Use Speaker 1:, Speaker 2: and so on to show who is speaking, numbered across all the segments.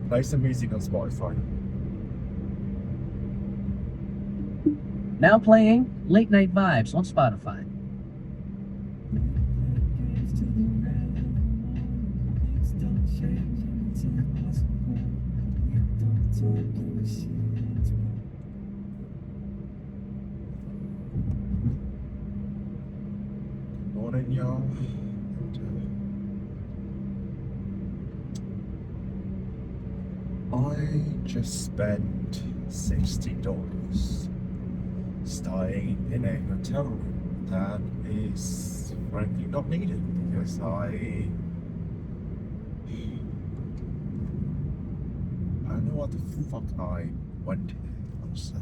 Speaker 1: Play some music on Spotify.
Speaker 2: Now playing Late Night Vibes on Spotify.
Speaker 1: Morning, y'all. I just spent $60 staying in a hotel room that is frankly not needed because I don't know what the fuck I went here, honestly.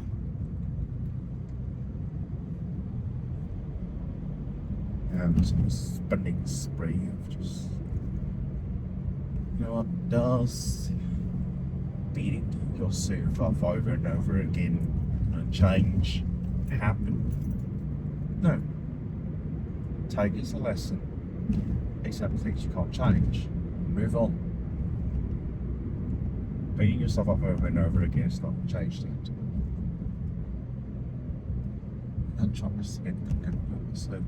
Speaker 1: Some spending spree of just, you know what, does beating yourself up over and over again and change happen? No. Take it as a lesson. Accept things you can't change. Move on. Beating yourself up over and over again is not changed it. I'm trying to get the good so.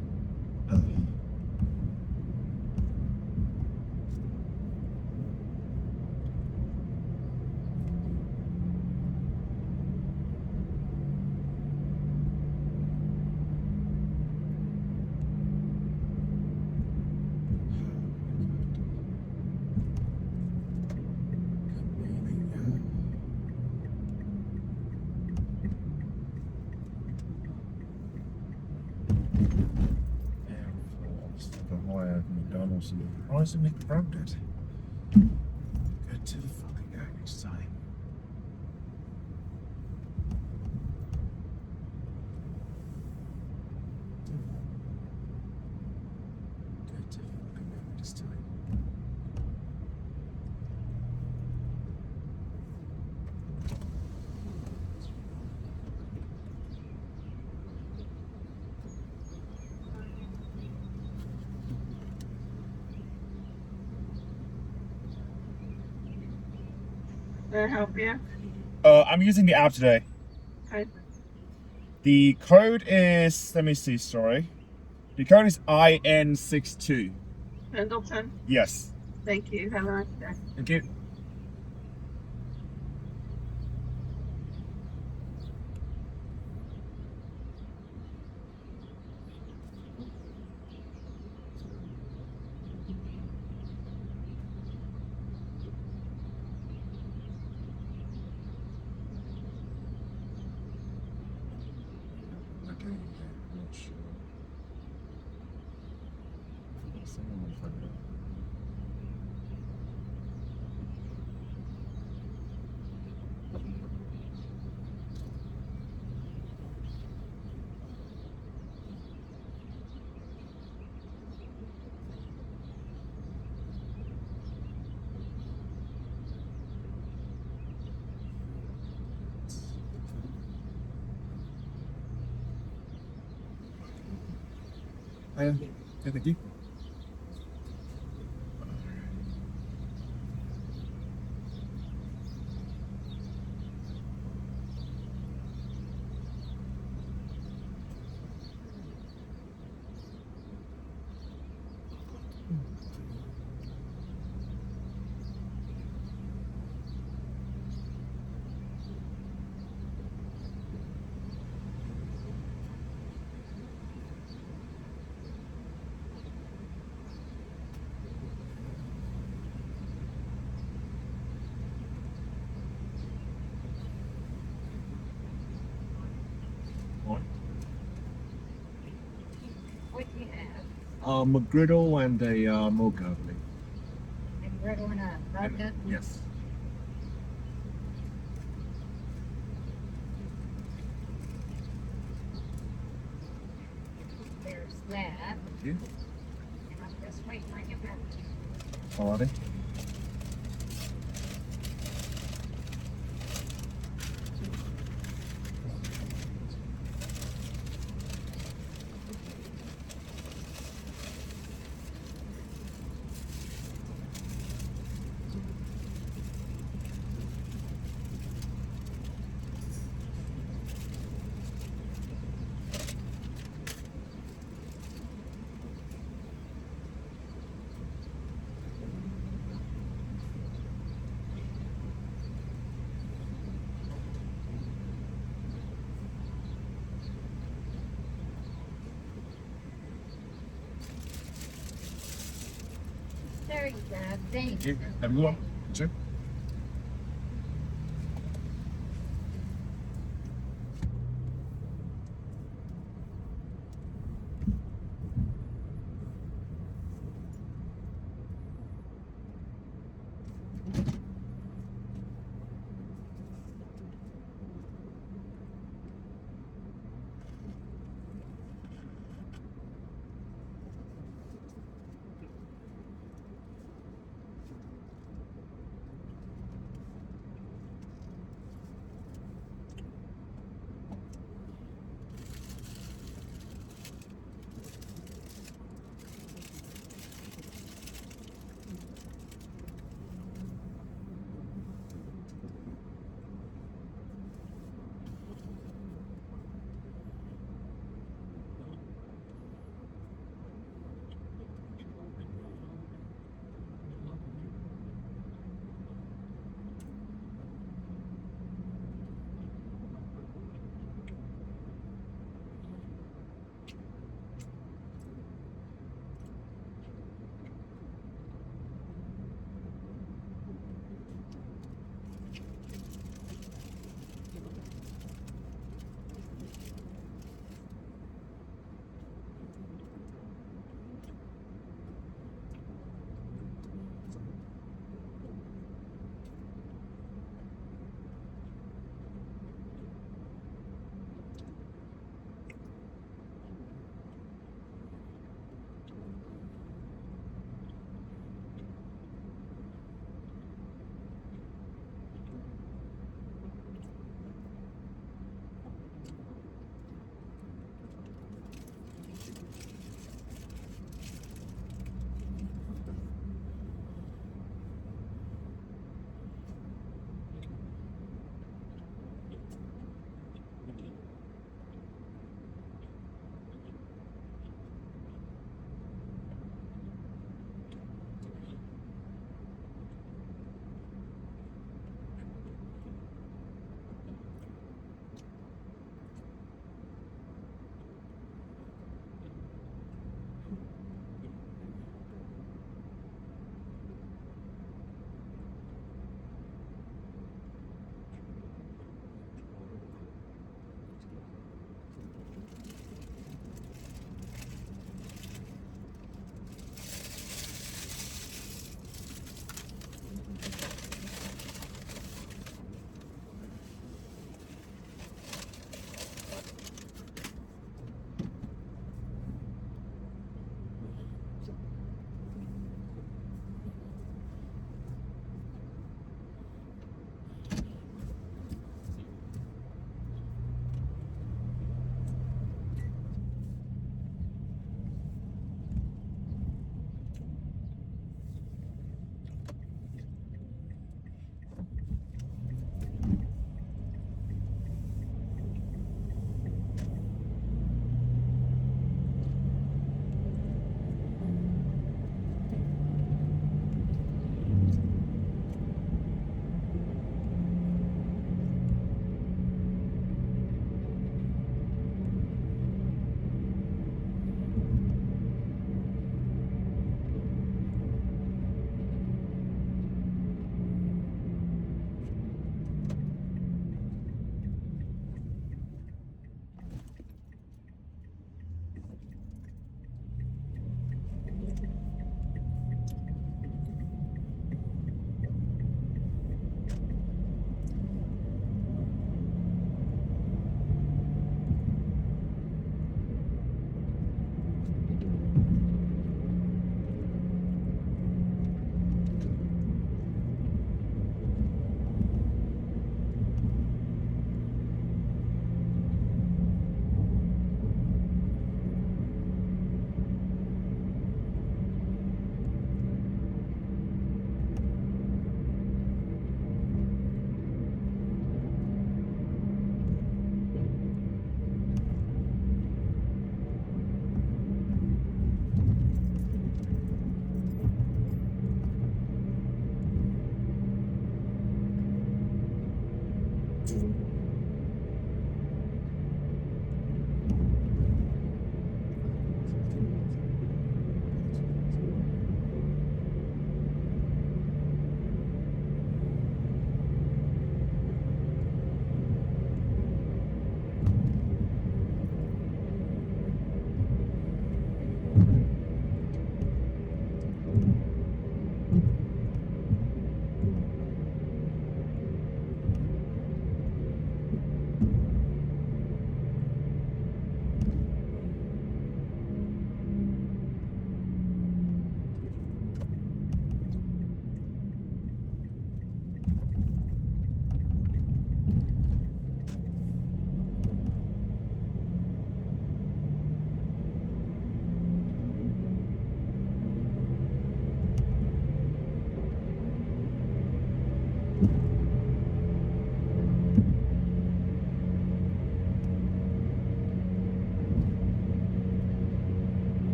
Speaker 1: McDonald's and surprisingly crowded. Good to fucking go next time. Good to fucking go next time.
Speaker 3: Can I help you?
Speaker 1: I'm using the app today.
Speaker 3: Okay.
Speaker 1: The code is, let me see, sorry. The code is IN62.
Speaker 3: Pendleton?
Speaker 1: Yes.
Speaker 3: Thank you. Have a nice day.
Speaker 1: Thank you. Okay, I'm not sure. Someone will find out. Yeah, thank you.
Speaker 4: What do you have?
Speaker 1: A griddle and a mocha, please.
Speaker 4: A griddle and a vodka?
Speaker 1: Yes.
Speaker 4: There's that.
Speaker 1: Thank you.
Speaker 4: And I'll just wait for you back.
Speaker 1: Alrighty.
Speaker 4: great, thanks.
Speaker 1: Okay, have a good one. Sure.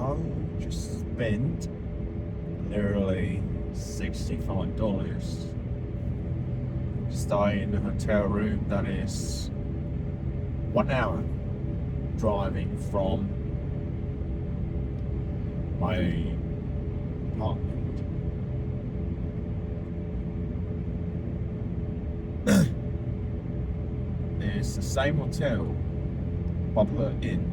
Speaker 1: I just spent literally $65 to stay in a hotel room that is 1 hour driving from my apartment. It's the same hotel, popular inn.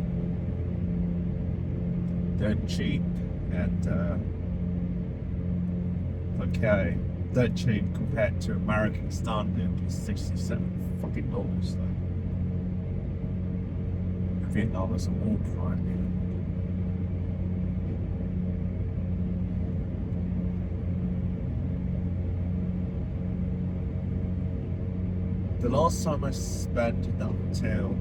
Speaker 1: They're cheap and okay. They're cheap compared to American standard. It's $67 fucking dollars. So. Vietnam is a war crime. The last time I spent in that hotel,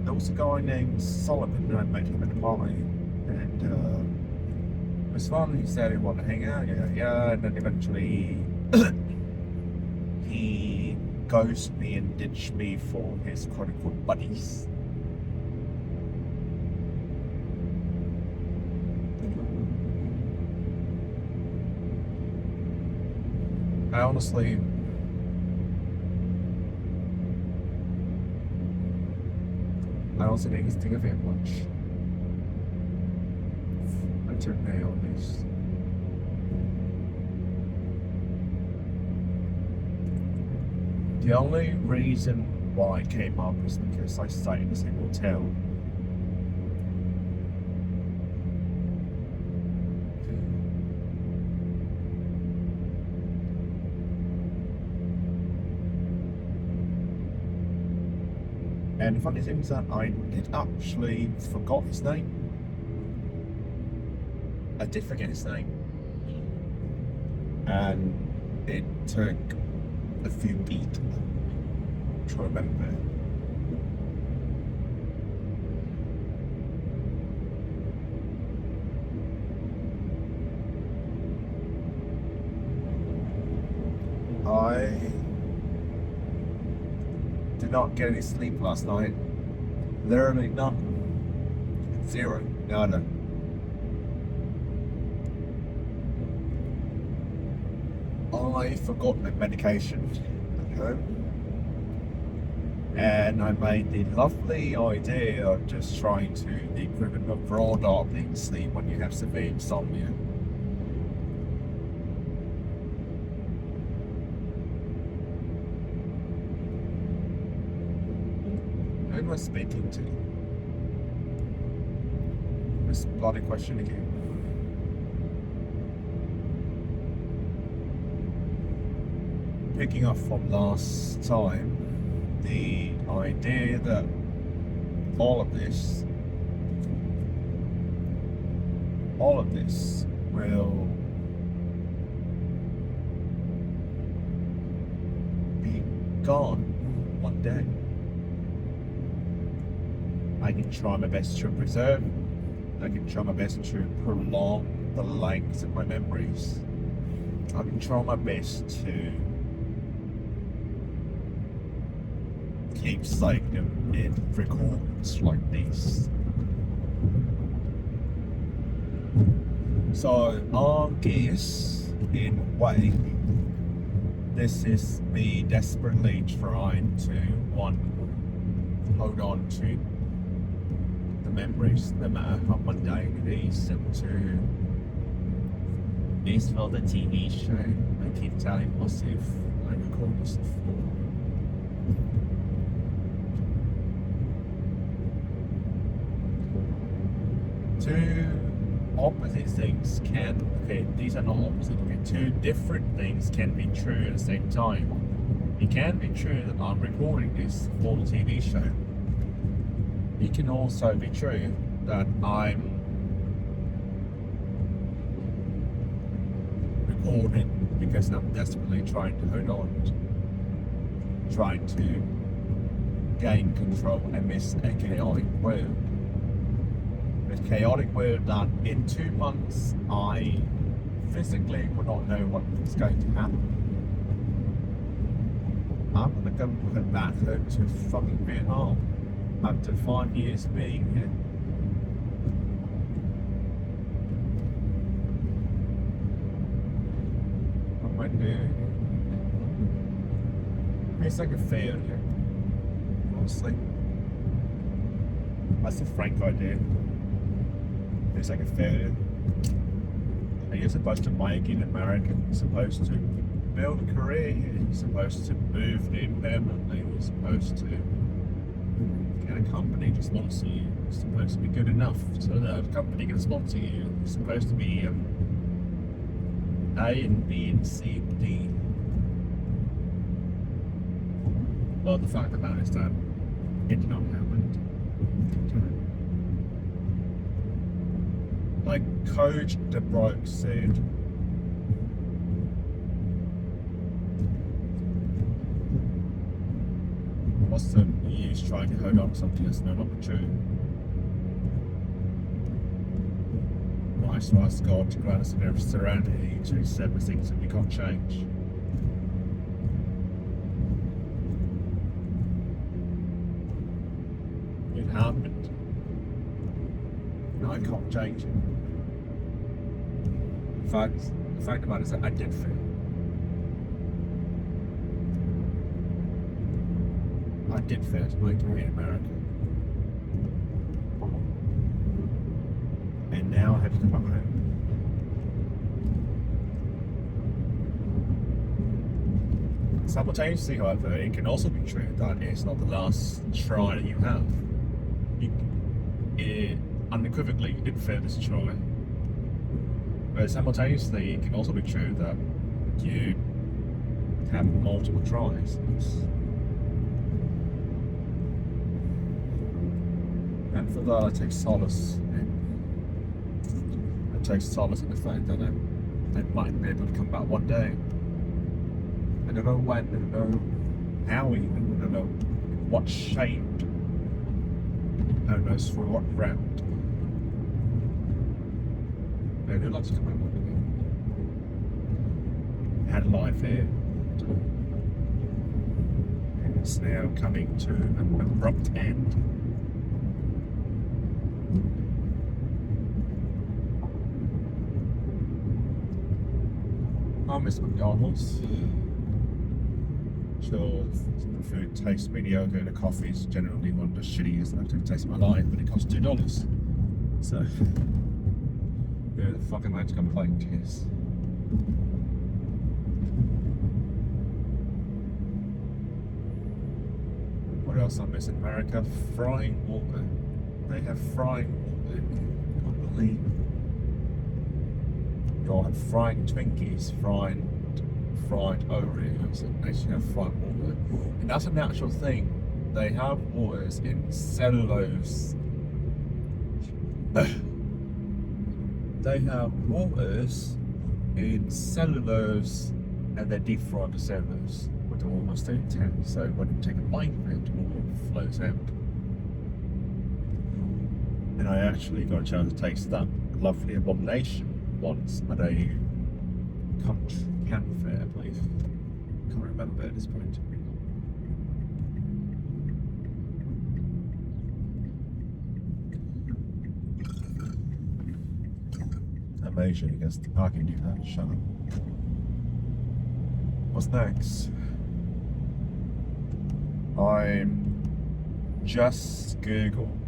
Speaker 1: there was a guy named Solomon, and I met him at a party, and it was fun. He said he wanted to hang out, yeah, and then eventually he ghosted me and ditched me for his quote-unquote buddies. I honestly didn't think of it much until now, at least. The only reason why it came up is because I stayed in the same hotel. And the funny thing is that I did actually forgot his name. I did forget his name. And it took a few beats to remember. I did not get any sleep last night. Literally none. Zero. Nada. I forgot my medication at home. And I made the lovely idea of just trying to the equivalent of raw darkening sleep when you have severe insomnia. Who am I speaking to? This bloody question again. Picking up from last time, the idea that all of this will be gone one day. I can try my best to preserve, I can try my best to prolong the length of my memories. I can try my best to keep saving them in records like this. So I guess, in a way, this is me desperately trying to, one, hold on to the memories, no matter how mundane it is, and two, is for the TV show. I keep telling myself I record this for. Two opposite things can, okay, these are not opposite, okay, two different things can be true at the same time. It can be true that I'm recording this for the TV show. It can also be true that I'm recording because I'm desperately trying to hold on, trying to gain control amidst a chaotic world. A chaotic world that in 2 months I physically would not know what is going to happen. I'm gonna go back home to fucking Vietnam after 5 years being here. I went there. It's like a failure, honestly. That's the frank idea. It's like a failure. And you're supposed to make it in America. You're supposed to build a career here. You're supposed to move there permanently. You're supposed to get a company to sponsor you. You're supposed to be good enough so that a company can sponsor you. You're supposed to be A and B and C and D. Well, the fact of the matter is that it did not happen. Like Coach DeBroke said, what's the use trying to hold on to something that's no longer true? Might as well ask God to grant us an serenity to accept the things that we can't change. It happened. And I can't change it. The fact of the matter is that I did fail. I did fail to make it in America. And now I have to come back home. Simultaneously, however, it can also be true that it's not the last try that you have. It unequivocally you did fail this try. But simultaneously, it can also be true that you have multiple tries. And for that, I take solace in. I take solace in the fact that I might be able to come back one day. I don't know when, I don't know how even, I don't know what shape, I don't know through what route. But I do like to come back one day. I had a life here. And it's now coming to an abrupt end. I miss McDonald's. Sure, the food tastes mediocre and the coffee is generally one of the shittiest I've ever tasted in my life, but it costs $2. So, yeah, the fucking right to complain, cheers. What else I miss in America? Frying water. They have frying water. I can't believe it. You'll have frying Twinkies, fried Oreos, and they should have fried water. And that's a natural thing. They have waters in cellulose. They have waters in cellulose and they deep fry the cellulose with the almost intense. So when you take a bite of it, water flows out. And I actually got a chance to taste that lovely abomination once at a camp fair, I believe. Can't remember at this point. I'm Asian against the parking do that. Shut up. What's next? I'm just Googled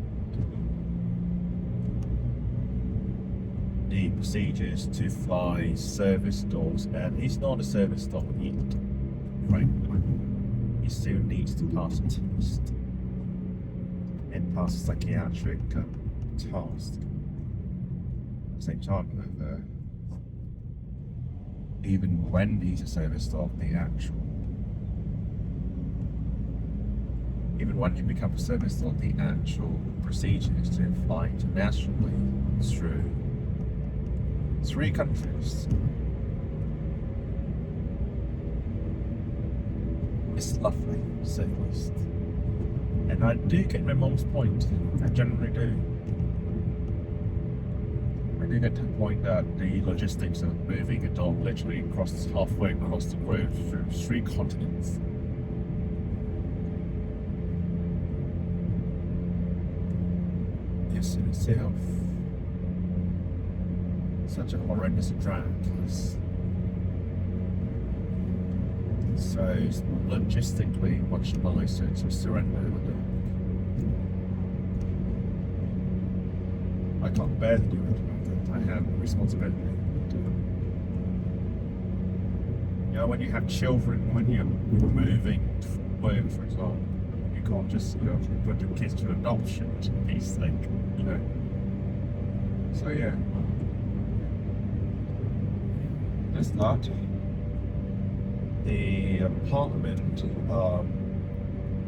Speaker 1: the procedures to fly service dogs, and he's not a service dog yet, frankly. He still needs to pass a test and pass a psychiatric task. At the same time, however, even when he's a service dog, even when you become a service dog, the actual procedure is to fly internationally through 3 countries. It's lovely, to say the least. And I do get my mom's point. I generally do. I do get to the point that the logistics of moving a dog literally halfway across the globe through 3 continents house in itself such a horrendous drag. So it's logistically much nicer to surrender the dog. I can't bear to do it. I have a responsibility. You know, when you have children, when you're moving to work, for example, you can't just, you know, put your kids to adoption to be sake, you know. So yeah. That's that. The apartment,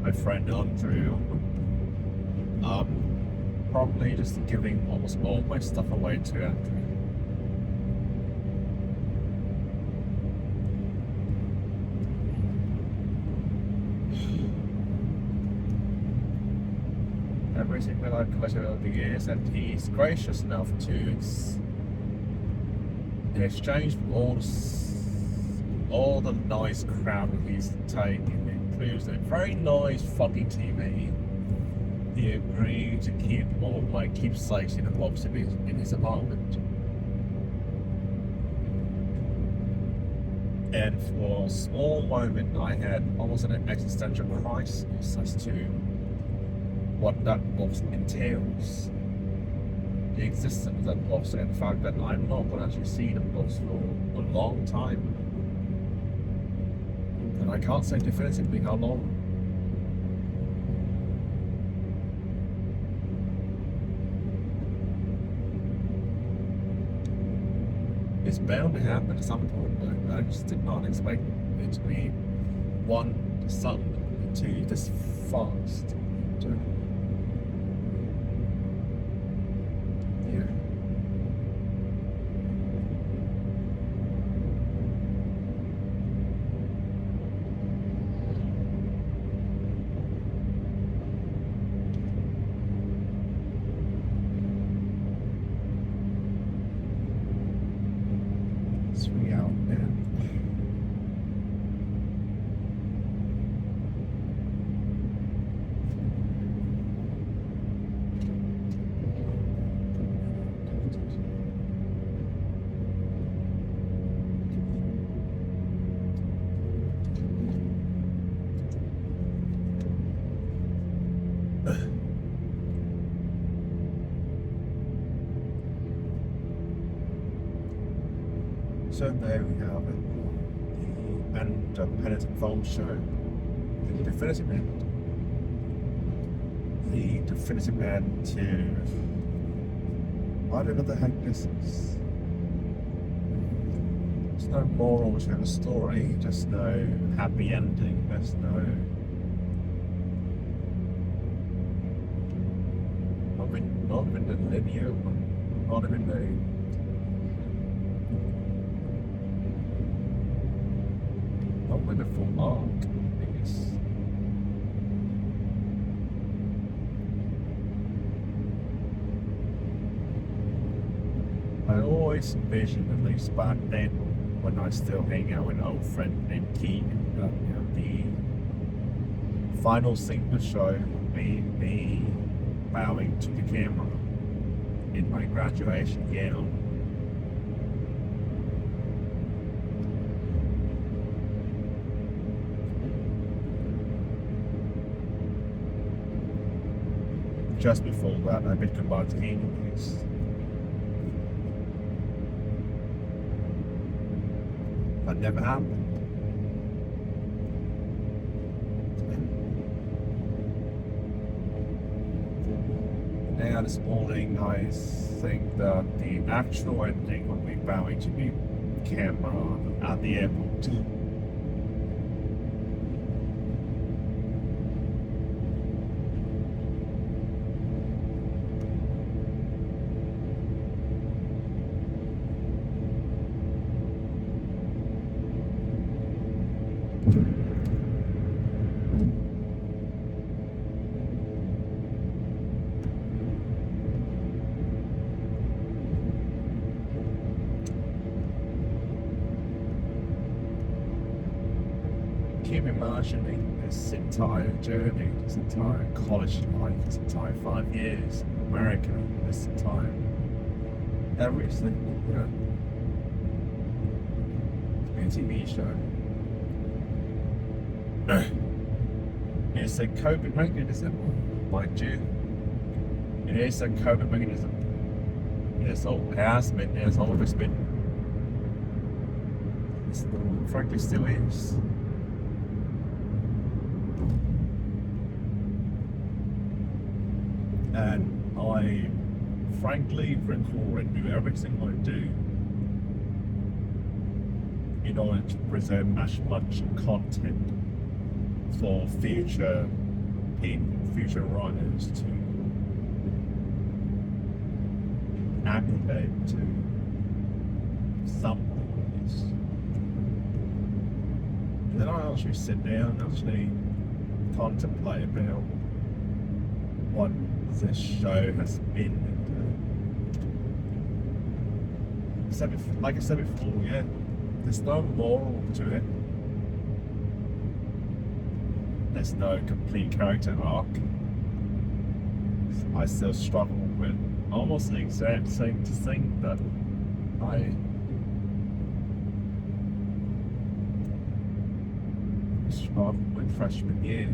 Speaker 1: my friend Andrew, probably just giving almost all my stuff away to Andrew. Everything that I've collected over the years, and he's gracious enough to, in exchange for all the nice crap that he's taken, includes a very nice fucking TV. He agreed to keep all of my keepsakes in a box in his apartment. And for a small moment, I had almost an existential crisis as to what that box entails. The existence of that box and the fact that I'm not going to actually see the box for a long time. And I can't say definitively how long. It's bound to happen at some point, but I just did not expect it to be one, sudden, two, this fast. So there we have it, the end of Penitent Film Show, the definitive end. The definitive end to, I don't know what the heck this is. There's no moral to the story, there's no happy ending, there's no... Not even the linear one, not even the... with a full arc. I always envisioned, at least back then, when I still hang out with an old friend named Keegan, you know, the final scene of the show would be me bowing to the camera in my graduation gown. Just before that, I bid goodbye to English. That never happened. Now this morning, I think that the actual ending will be bowing to the camera at the airport. Keep imagining this entire journey, this entire college life, this entire 5 years. America this time. Every single, TV show. It's a coping mechanism, mind you. It is a coping mechanism. It's all has been, it's always been. It's frankly still is. And I frankly record and do everything I do in order to preserve as much content for future writers to aggregate to some points. And then I actually sit down and actually contemplate about what this show has been. Like I said before, yeah, there's no moral to it. There's no complete character arc. I still struggle with almost the exact same thing that I struggled with freshman year.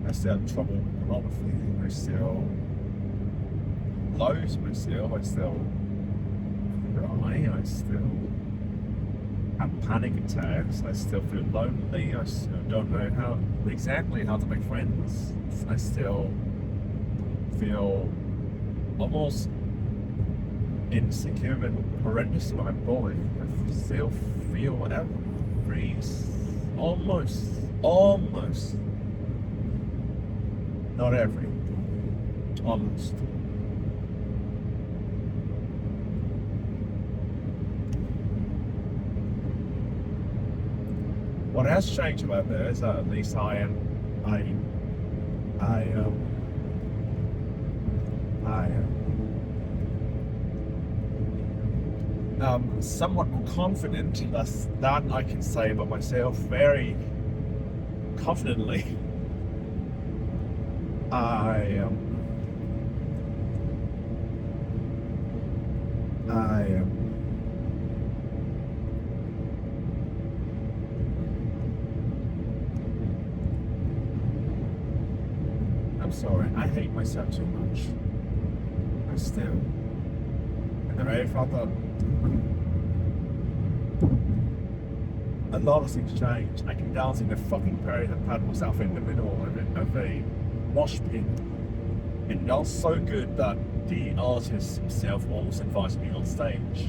Speaker 1: I still have trouble with a lot of things. I still lose myself. I still cry. I still have panic attacks. I still feel lonely. I still don't know exactly how to make friends. I still feel almost insecure and horrendous about my body. I still feel every almost not every, almost. What has changed about that is that at least I am somewhat more confident. That I can say about myself very confidently. I'm sorry, I hate myself too much. I still. And I thought that a lot of things change. I can dance in the fucking parade and pat myself in the middle of a mosh pit. And dance so good that the artist himself almost invited me on stage.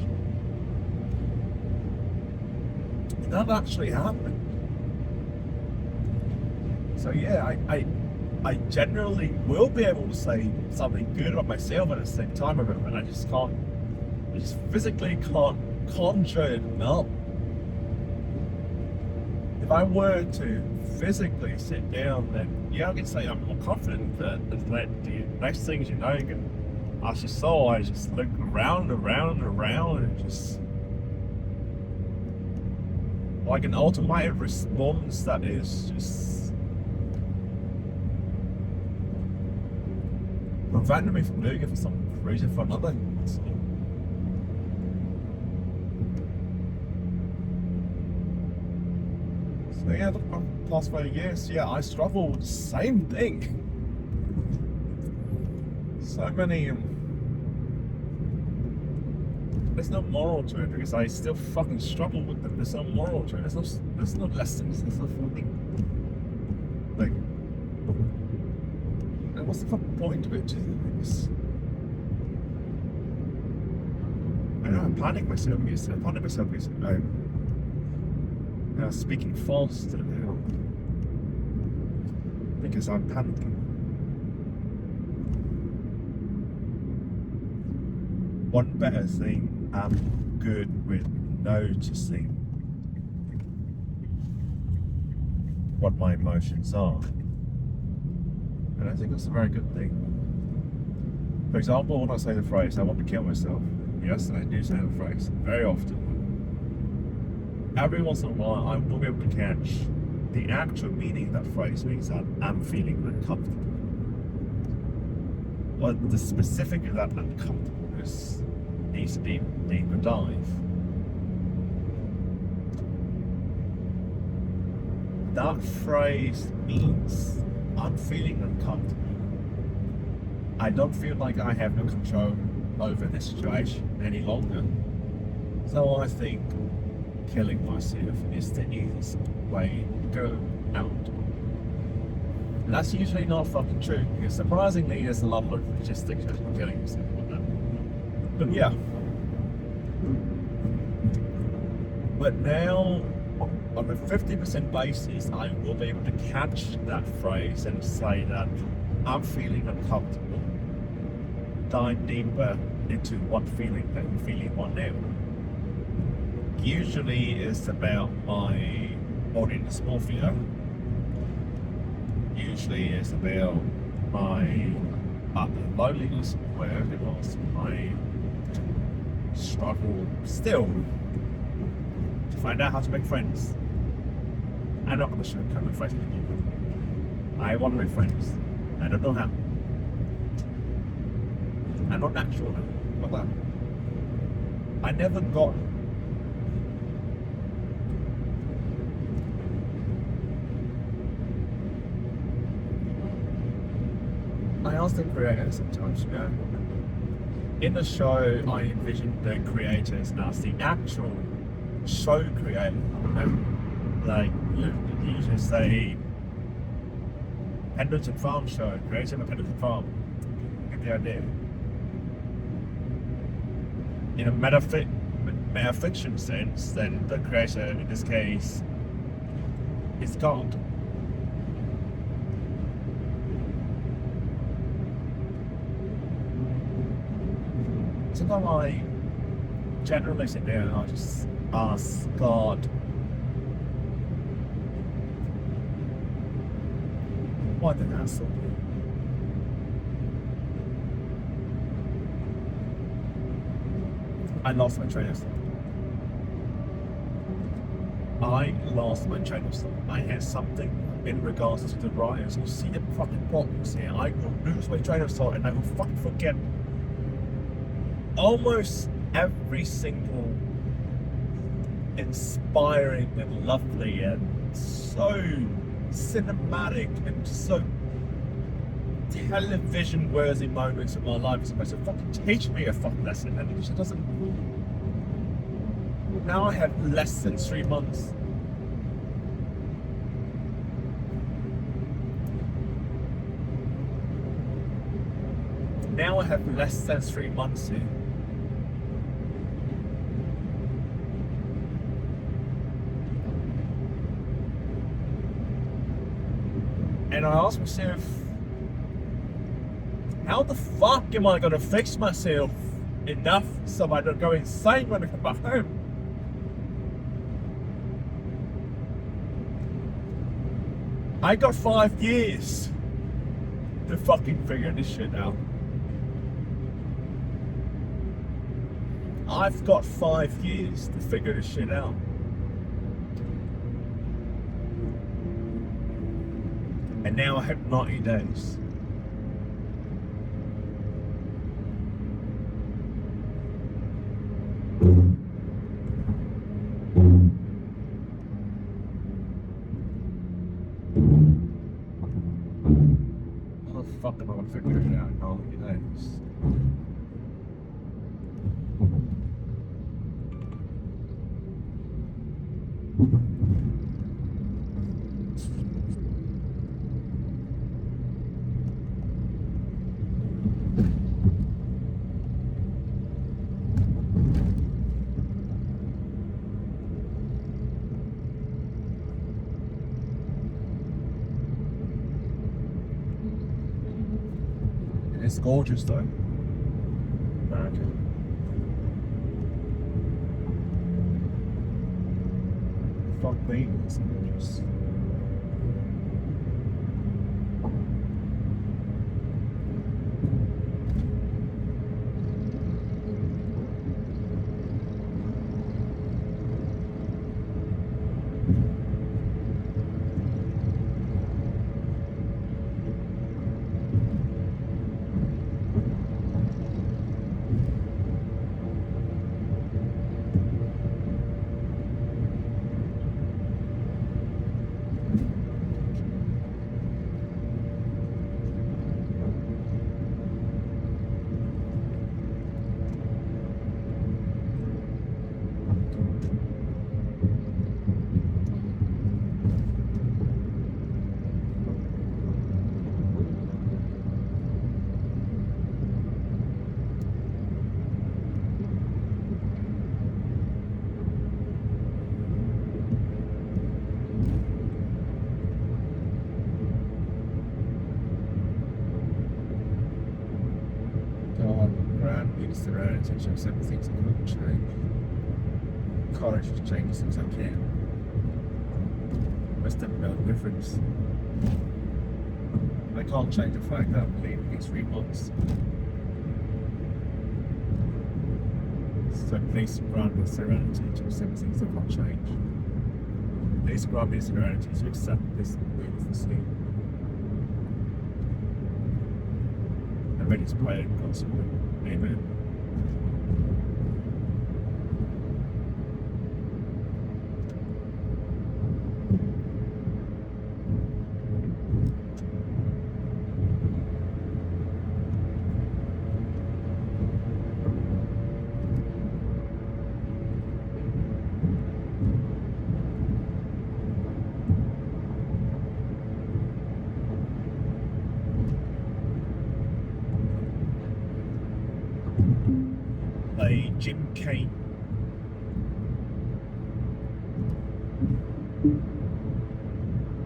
Speaker 1: And that actually happened. So yeah, I generally will be able to say something good about myself at the same time of it, and I just physically can't conjure it up. If I were to physically sit down, then yeah, I can say I'm more confident that the next things you know, I just look around, and just like an automated response that is just preventing me from doing it for some reason for another. So yeah, the past 5 years, yeah, I struggle with the same thing. So many, there's no moral to it because I still fucking struggle with them. There's no moral to it. There's no lessons. There's no fucking, like, what's the fucking point of it? I know I panic myself because I'm speaking faster now because I'm panicking. One better thing, I'm good with noticing what my emotions are. And I think that's a very good thing. For example, when I say the phrase, I want to kill myself. Yes, I do say the phrase very often. Every once in a while, I will be able to catch the actual meaning of that phrase means that I'm feeling uncomfortable. But the specific of that uncomfortableness needs to be deeper dive. That phrase means I'm feeling uncomfortable. I don't feel like I have no control over the situation any longer. So I think killing myself is the easiest way to go out. And that's usually not fucking true, because surprisingly there's a lot of logistics to killing yourself. But yeah. But now, on a 50% basis, I will be able to catch that phrase and say that I'm feeling uncomfortable. Dive deeper into what feeling that I'm feeling right now. Usually it's about my body dysmorphia. Usually it's about my loneliness, wherever it was, my struggle still to find out how to make friends. I'm not going to shortcut my friends with people. I want to make friends. I don't know how. I'm not that sure about that. I never got I ask the creators sometimes, you know. In the show, I envision the creators as the actual show creator. You know? Like, you just say, Pendleton Farm show, creator of Pendleton Farm. Get the idea. In a metafiction sense, then the creator, in this case, is God. Sometimes I generally sit there and I just ask God, why the hassle? I lost my train of thought. I had something in regards to the writers. You see the fucking problems here. I will lose my train of thought and I will fucking forget almost every single inspiring and lovely and so cinematic and so television worthy moments of my life are supposed to fucking teach me a fucking lesson, and it just doesn't. Now I have less than 3 months. Now I have less than 3 months here. And I ask myself, how the fuck am I gonna fix myself enough so I don't go insane when I come back home? I got 5 years to fucking figure this shit out. I've got 5 years to figure this shit out. And now I have 90 days. How the fuck am I gonna figure it out in 90 days? It's gorgeous though. America. Fuck me, it's gorgeous. serenity, show certain things I can't change. Courage to change things I can. Wisdom, no difference. I can't change the fact that I'm leaving these 3 months. So please grant me serenity to accept things I can't change. Please grant me serenity to accept this beautiful scene. I'm ready to pray in God's will. Amen. By Jim Kane.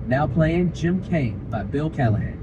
Speaker 2: Now playing Jim Kane by Bill Callahan.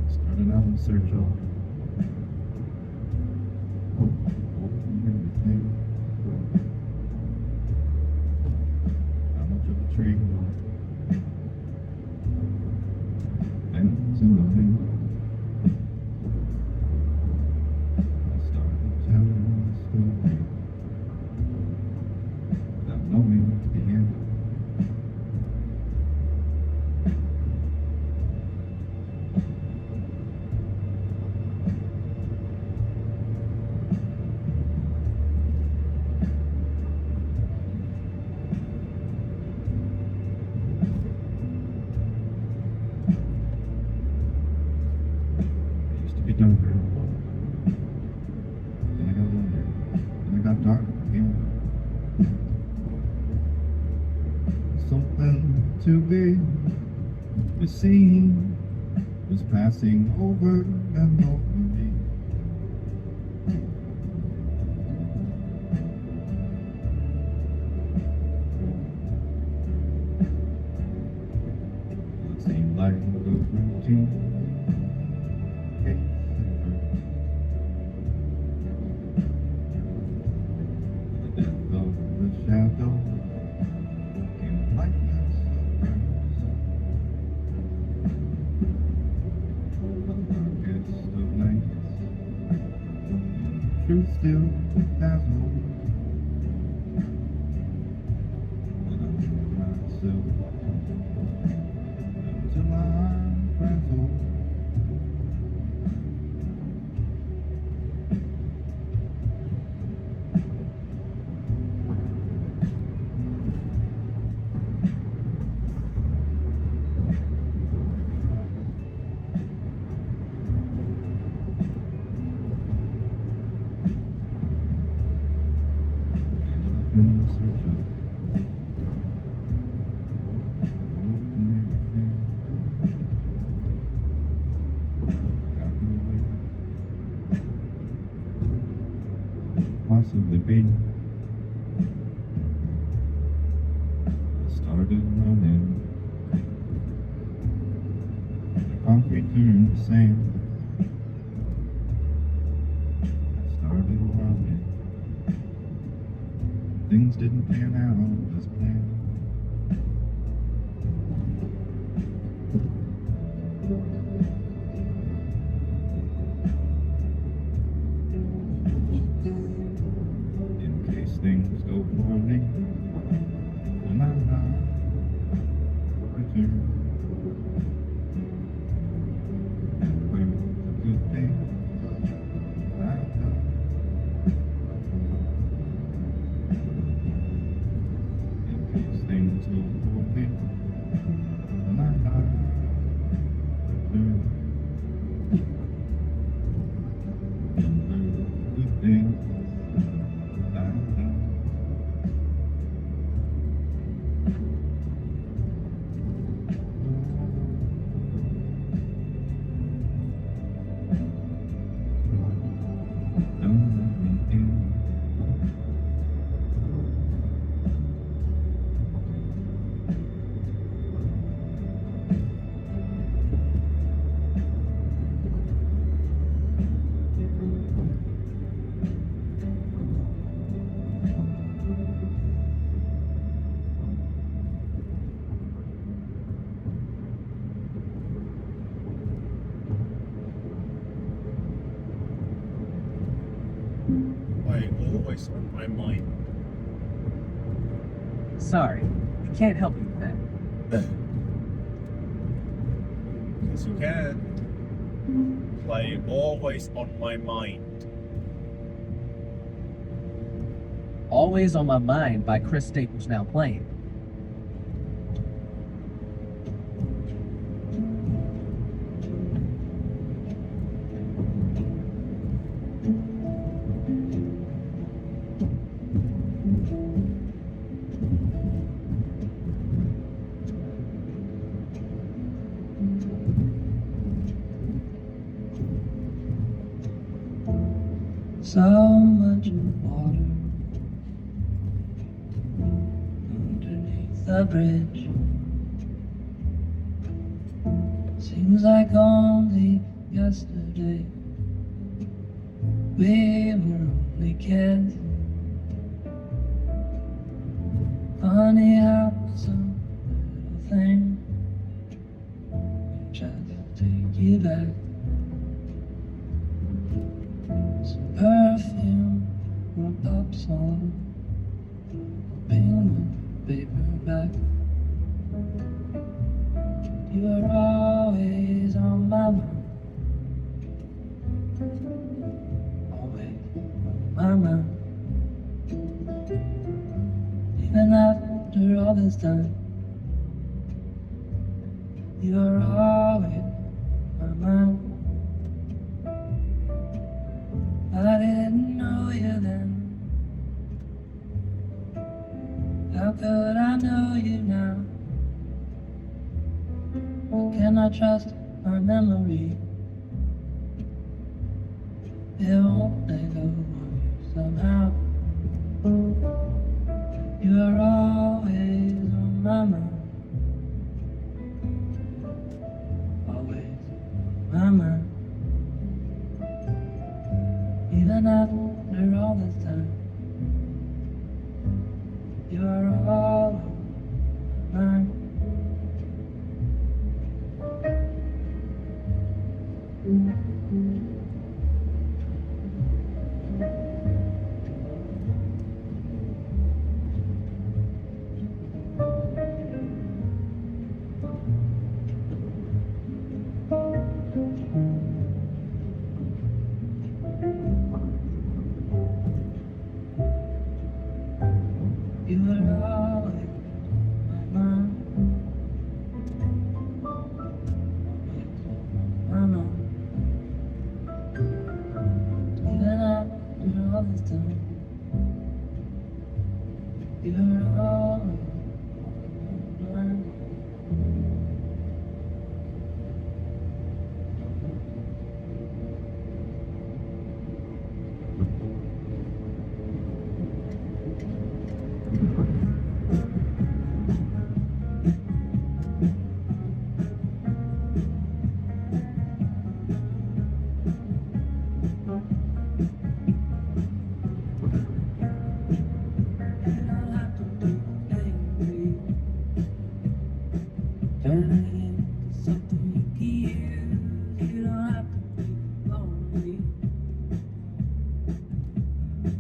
Speaker 1: Started out in search of everything. How much of a tree? And it's in the wind. I started telling the story without knowing the end. It used to be darker. Then I got lighter. Then I got darker again. Something too big to see was passing over and over me. It seemed like a routine. The death of the shadow came lightness of burns. The darkest of nights, truth still dazzles. And I lose myself until I'm frazzled. In the search of hope and everything. Got no way possibly be. I started running. The concrete turned to sand. I started running. Things didn't pan out as planned. In case things go poorly, and I'm not returned. And where the good things I've done. In case things go Why always on my mind?
Speaker 2: Sorry, I can't help you with that.
Speaker 1: Because you can play always on my mind.
Speaker 2: Always on My Mind by Chris Staples now playing.
Speaker 5: So much water underneath the bridge. Seems like only yesterday we were only kids. Funny how some little thing can just take you back. Some perfume or a pop song, hoping the paperback. You are always on my mind, always on my mind. Even after all this time, you are always on my mind. I didn't know you then. How could I know you now? Can I trust my memory? It won't let go of you somehow. You are always on my mind, always on my mind. Even after all this time, you are all on my mind. You are always on my mind, my mind. Even after all this time, you are always on my mind. You don't have to be angry, turn it into something you can use. You don't have to be lonely,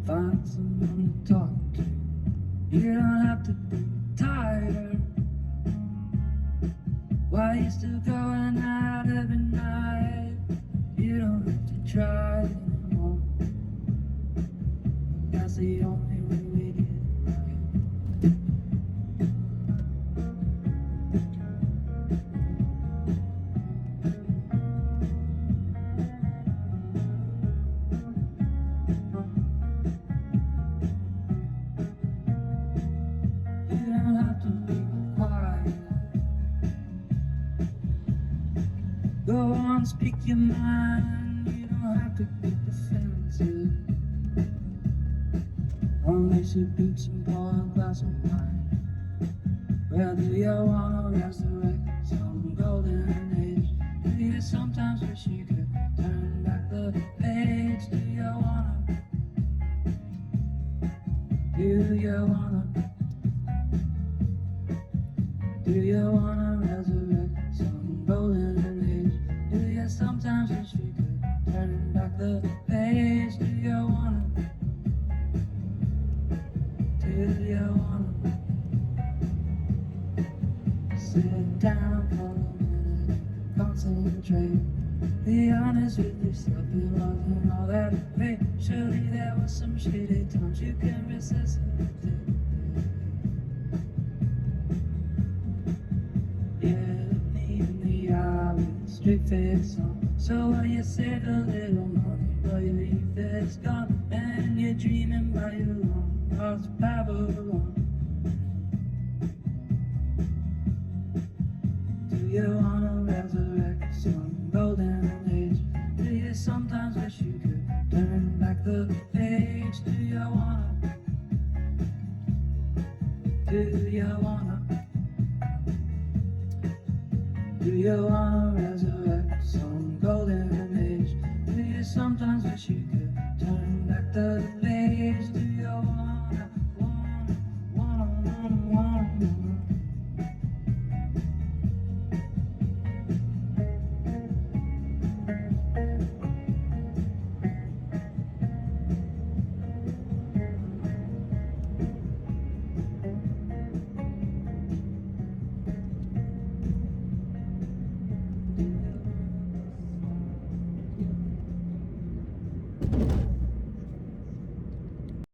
Speaker 5: find someone to talk to. You don't have to be tired, why you still going out every night? You don't have to try anymore, that's the only way we get right. You don't have to be quiet, go on, speak your mind. You don't have to be defensive, to unlace your boots and pour a glass of wine. Well, do you wanna resurrect some golden age? Do you sometimes wish you could turn back the page? Do you wanna resurrect some golden age? Do you sometimes wish you could turn back the page? Do you wanna sit down for a minute, concentrate? Be honest with yourself, it wasn't all that great. Surely there was some shitty times you can resuscitate. Yeah, look me in the eye with a straight face on. So while you save a little money, but your youth is gone, and you're dreaming by your long lost Babylon. Do you wanna resurrect some golden age? Do you sometimes wish you could turn back the page? Do you wanna resurrect some golden age? Do you sometimes wish you could turn back the page?